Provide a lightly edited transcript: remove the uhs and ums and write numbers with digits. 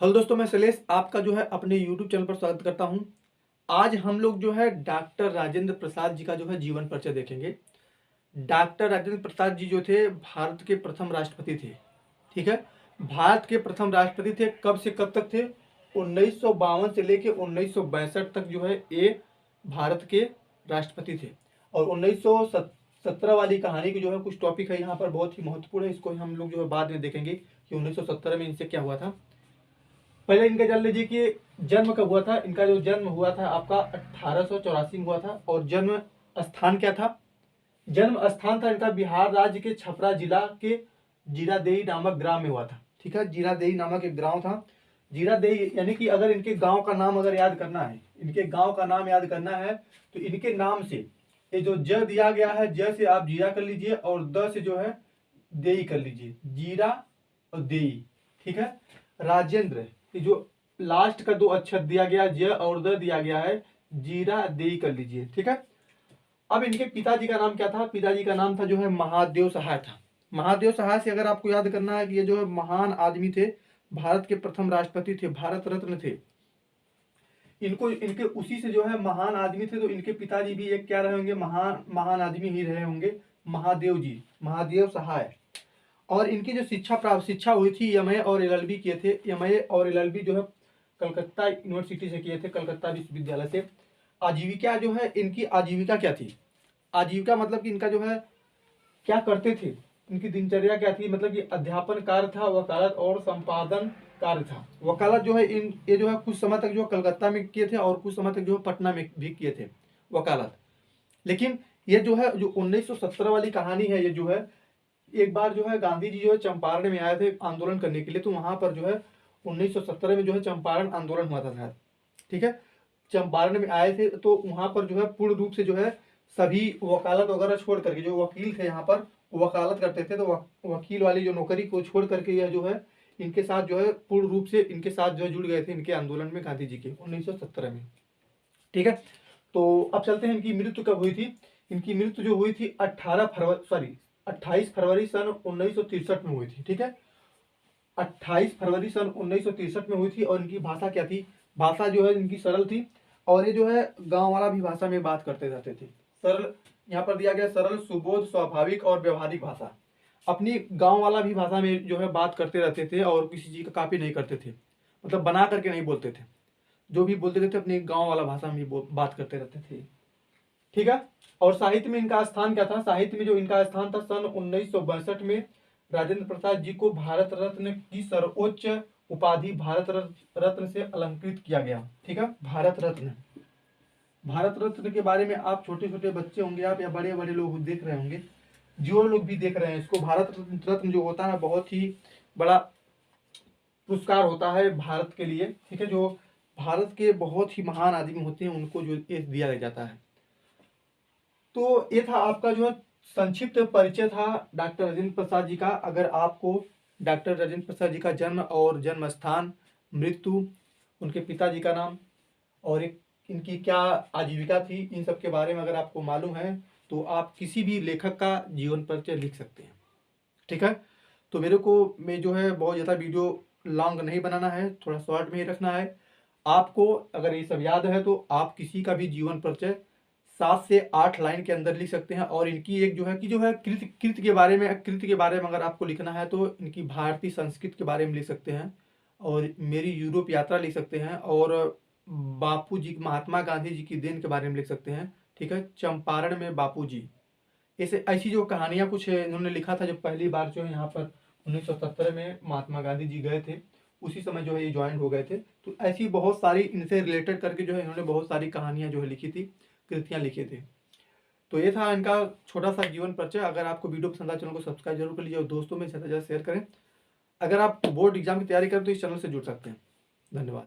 Hello दोस्तों, मैं शैलेश आपका जो है अपने यूट्यूब चैनल पर स्वागत करता हूं। आज हम लोग जो है डॉक्टर राजेंद्र प्रसाद जी का जो है जीवन परिचय देखेंगे। डॉक्टर राजेंद्र प्रसाद जी जो थे भारत के प्रथम राष्ट्रपति थे। ठीक है, भारत के प्रथम राष्ट्रपति थे। कब से कब तक थे? 1952 से लेके 1962 तक जो है ये भारत के राष्ट्रपति थे। और 1917 वाली कहानी की जो है कुछ टॉपिक है यहाँ पर बहुत ही महत्वपूर्ण है। इसको हम लोग जो है बाद में देखेंगे कि 1917 में इनसे क्या हुआ था। पहले इनका जान लीजिए कि जन्म कब हुआ था। इनका जो जन्म हुआ था आपका 1884 में हुआ था। और जन्म स्थान क्या था? जन्म स्थान था इनका बिहार राज्य के छपरा जिला के जीरादेई नामक ग्राम में हुआ था। ठीक है, जीरादेई नामक एक गांव था। जीरादेई यानी कि अगर इनके गांव का नाम अगर याद करना है, इनके गांव का नाम याद करना है तो इनके नाम से ये जो ज दिया गया है, ज से आप जीरा कर लीजिए और द से जो है देई कर लीजिए, जीरा और देई। ठीक है, राजेंद्र ये जो लास्ट का दो अक्षर दिया गया ज और द दिया गया है, जीरा देई कर लीजिए। ठीक है, अब इनके पिताजी का नाम क्या था? पिताजी का नाम था जो है महादेव सहाय था। महादेव सहाय से अगर आपको याद करना है कि ये जो है महान आदमी थे, भारत के प्रथम राष्ट्रपति थे, भारत रत्न थे। इनको इनके उसी से जो है महान आदमी थे, तो इनके पिताजी भी एक क्या रहे होंगे? महान महान आदमी ही रहे होंगे, महादेव जी, महादेव सहाय। और इनकी जो शिक्षा हुई थी, एमए और एलएलबी किए थे। एमए और एलएलबी जो है कलकत्ता यूनिवर्सिटी से किए थे, कलकत्ता विश्वविद्यालय से। आजीविका जो है इनकी, आजीविका क्या थी? आजीविका मतलब कि इनका जो है क्या करते थे, इनकी दिनचर्या क्या थी? मतलब कि अध्यापन कार्य था, वकालत और संपादन कार्य था। वकालत जो है ये जो है कुछ समय तक जो कलकत्ता में किए थे और कुछ समय तक जो है पटना में भी किए थे वकालत। लेकिन ये जो है जो 1917 वाली कहानी है, ये जो है एक बार जो है गांधी जी जो है चंपारण में आए थे आंदोलन करने के लिए। तो वहां पर जो है 1917 में जो है चंपारण आंदोलन हुआ था शायद। ठीक है, चंपारण में आए थे तो वहां पर जो है पूर्ण रूप से जो है सभी वकालत वगैरह छोड़ करके, जो वकील थे यहाँ पर वकालत करते थे, तो वकील वाली जो नौकरी को छोड़ करके यह जो है इनके साथ जो है पूर्ण रूप से इनके साथ जो है जुड़ गए थे इनके आंदोलन में गांधी जी के 1917 में। ठीक है, तो अब चलते हैं इनकी मृत्यु कब हुई थी। इनकी मृत्यु जो हुई थी 28 फरवरी सन 1963 में हुई थी। ठीक है, 28 फरवरी सन 1963 में हुई थी। और इनकी भाषा क्या थी? भाषा जो है इनकी सरल थी। और ये जो है गांव वाला भी भाषा में बात करते रहते थे। सरल यहाँ पर दिया गया, सरल, सुबोध, स्वाभाविक और व्यवहारिक भाषा। अपनी गांव वाला भी भाषा में जो है बात करते रहते थे और किसी चीज का कॉपी नहीं करते थे, मतलब बना करके नहीं बोलते थे। जो भी बोलते थे अपनी गांव वाला भाषा में बात करते रहते थे। ठीक है, और साहित्य में इनका स्थान क्या था? साहित्य में जो इनका स्थान था, सन 1962 में राजेंद्र प्रसाद जी को भारत रत्न की सर्वोच्च उपाधि भारत रत्न से अलंकृत किया गया। ठीक है, भारत रत्न। भारत रत्न के बारे में आप छोटे छोटे बच्चे होंगे आप या बड़े बड़े लोग देख रहे होंगे, जो लोग भी देख रहे हैं इसको, भारत रत्न जो होता है बहुत ही बड़ा पुरस्कार होता है भारत के लिए। ठीक है, जो भारत के बहुत ही महान आदमी होते हैं उनको जो ये दिया जाता है। तो ये था आपका जो है संक्षिप्त परिचय था डॉक्टर राजेंद्र प्रसाद जी का। अगर आपको डॉक्टर राजेंद्र प्रसाद जी का जन्म और जन्म स्थान, मृत्यु, उनके पिताजी का नाम और एक इनकी क्या आजीविका थी, इन सब के बारे में अगर आपको मालूम है तो आप किसी भी लेखक का जीवन परिचय लिख सकते हैं। ठीक है, तो मेरे को मैं जो है बहुत ज़्यादा वीडियो लॉन्ग नहीं बनाना है, थोड़ा शॉर्ट में ही रखना है। आपको अगर ये सब याद है तो आप किसी का भी जीवन परिचय 7 से 8 लाइन के अंदर लिख सकते हैं। और इनकी एक जो है कृत के बारे में अगर आपको लिखना है तो इनकी भारतीय संस्कृति के बारे में लिख सकते हैं और मेरी यूरोप यात्रा लिख सकते हैं और बापू जी, महात्मा गांधी जी की देन के बारे में लिख सकते हैं। ठीक है, चंपारण में बापू जी, ऐसे ऐसी जो कहानियां कुछ इन्होंने लिखा था। जब पहली बार जो है यहाँ पर 1917 में महात्मा गांधी जी गए थे, उसी समय जो है ये ज्वाइन हो गए थे। तो ऐसी बहुत सारी इनसे रिलेटेड करके जो है इन्होंने बहुत सारी कहानियां जो है लिखी थी, कृतियां लिखे थे। तो ये था इनका छोटा सा जीवन परिचय। अगर आपको वीडियो पसंद आए चैनल को सब्सक्राइब जरूर कर लीजिए और दोस्तों में ज़्यादा से ज़्यादा शेयर करें। अगर आप बोर्ड एग्जाम की तैयारी करें तो इस चैनल से जुड़ सकते हैं। धन्यवाद।